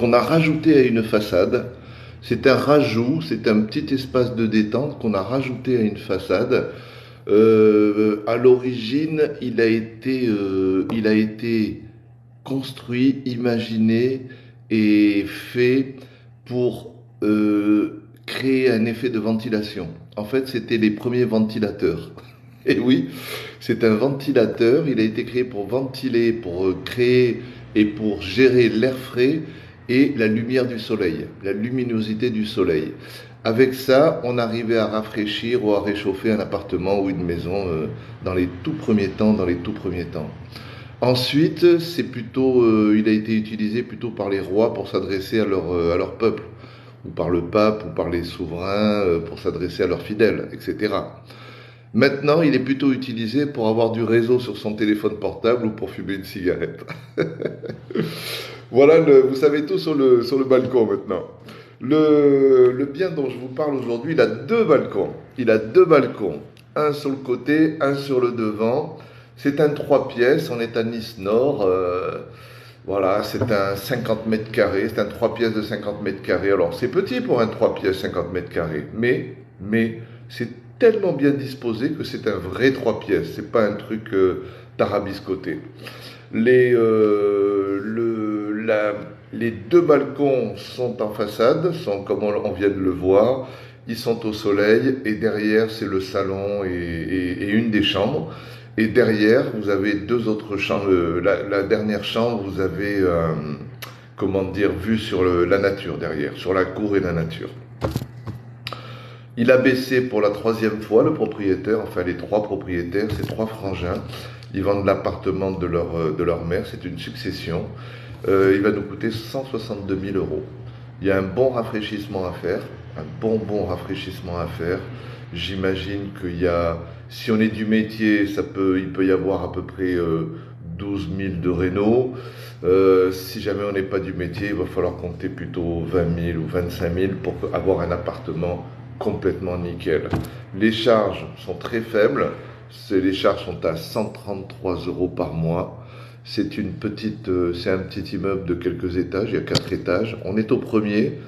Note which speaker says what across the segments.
Speaker 1: qu'on a rajouté à une façade. C'est un rajout, c'est un petit espace de détente qu'on a rajouté à une façade. À l'origine, il a été construit, imaginé et fait pour créer un effet de ventilation. En fait, c'était les premiers ventilateurs. Et oui, c'est un ventilateur. Il a été créé pour ventiler, pour créer et pour gérer l'air frais et la lumière du soleil, la luminosité du soleil. Avec ça, on arrivait à rafraîchir ou à réchauffer un appartement ou une maison dans les tout premiers temps, Ensuite, il a été utilisé plutôt par les rois pour s'adresser à leur peuple, ou par le pape, ou par les souverains pour s'adresser à leurs fidèles, etc. Maintenant, il est plutôt utilisé pour avoir du réseau sur son téléphone portable ou pour fumer une cigarette. Voilà, vous savez tout sur le balcon maintenant. Le bien dont je vous parle aujourd'hui, il a deux balcons. Il a deux balcons, un sur le côté, un sur le devant. C'est un 3 pièces, on est à Nice Nord. Voilà, c'est un 50 mètres carrés, c'est un 3 pièces de 50 mètres carrés. Alors, c'est petit pour un 3 pièces 50 mètres carrés, mais c'est tellement bien disposé que c'est un vrai 3 pièces. C'est pas un truc tarabiscoté. Les, les deux balcons sont en façade, sont comme on vient de le voir. Ils sont au soleil et derrière c'est le salon et une des chambres. Et derrière vous avez deux autres chambres. La dernière chambre vous avez comment dire vue sur la nature derrière, sur la cour et la nature. Il a baissé pour la troisième fois le propriétaire, enfin les trois propriétaires, ces trois frangins. Ils vendent l'appartement de leur mère, c'est une succession. Il va nous coûter 162 000 euros. Il y a un bon rafraîchissement à faire, un bon rafraîchissement à faire. J'imagine qu'il y a, si on est du métier, il peut y avoir à peu près 12 000 de réno. Si jamais on n'est pas du métier, il va falloir compter plutôt 20 000 ou 25 000 pour avoir un appartement complètement nickel. Les charges sont très faibles. Les charges sont à 133 euros par mois. C'est un petit immeuble de quelques étages, il y a 4 étages. On est au premier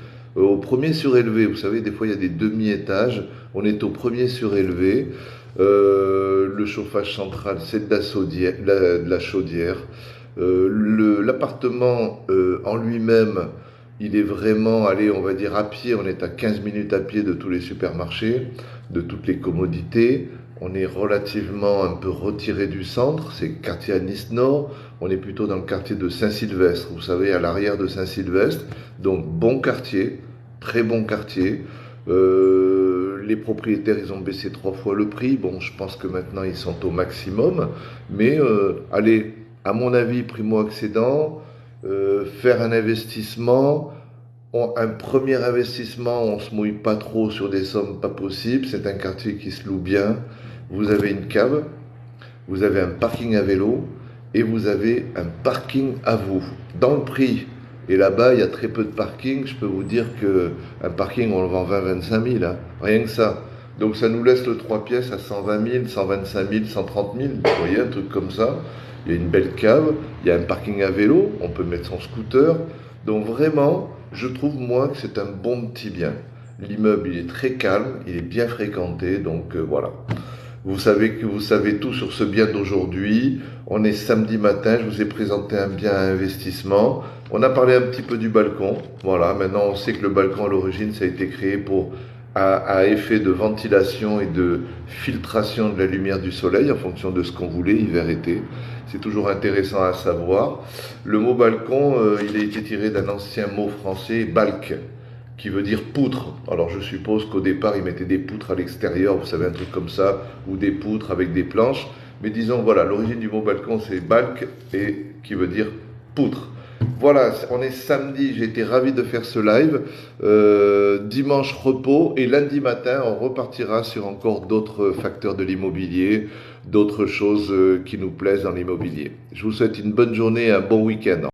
Speaker 1: surélevé. Vous savez, des fois il y a des demi-étages. On est au premier surélevé. Le chauffage central, c'est de la chaudière. L'appartement en lui-même, il est vraiment, allez, on va dire à pied, on est à 15 minutes à pied de tous les supermarchés, de toutes les commodités. On est relativement un peu retiré du centre, c'est quartier à Nice Nord. On est plutôt dans le quartier de Saint-Sylvestre, vous savez, à l'arrière de Saint-Sylvestre. Donc bon quartier, très bon quartier. Les propriétaires, ils ont baissé 3 fois le prix. Bon, je pense que maintenant, ils sont au maximum. Mais allez, à mon avis, primo-accédant, faire un investissement, un premier investissement, on ne se mouille pas trop sur des sommes pas possibles. C'est un quartier qui se loue bien. Vous avez une cave, vous avez un parking à vélo et vous avez un parking à vous. Dans le prix, et là-bas, il y a très peu de parking. Je peux vous dire qu'un parking, on le vend 20-25 000, hein, rien que ça. Donc ça nous laisse le 3 pièces à 120 000, 125 000, 130 000. Vous voyez, un truc comme ça. Il y a une belle cave, il y a un parking à vélo, on peut mettre son scooter. Donc vraiment, je trouve moi que c'est un bon petit bien. L'immeuble, il est très calme, il est bien fréquenté, donc voilà. Vous savez tout sur ce bien d'aujourd'hui. On est samedi matin, je vous ai présenté un bien à investissement. On a parlé un petit peu du balcon. Voilà, maintenant on sait que le balcon à l'origine, ça a été créé à effet de ventilation et de filtration de la lumière du soleil en fonction de ce qu'on voulait, hiver-été. C'est toujours intéressant à savoir. Le mot balcon, il a été tiré d'un ancien mot français, balk, qui veut dire poutre. Alors je suppose qu'au départ, ils mettaient des poutres à l'extérieur, vous savez, un truc comme ça, ou des poutres avec des planches. Mais disons, voilà, l'origine du mot balcon, c'est balk, et qui veut dire poutre. Voilà, on est samedi, j'ai été ravi de faire ce live. Dimanche, repos, et lundi matin, on repartira sur encore d'autres facteurs de l'immobilier, d'autres choses qui nous plaisent dans l'immobilier. Je vous souhaite une bonne journée et un bon week-end.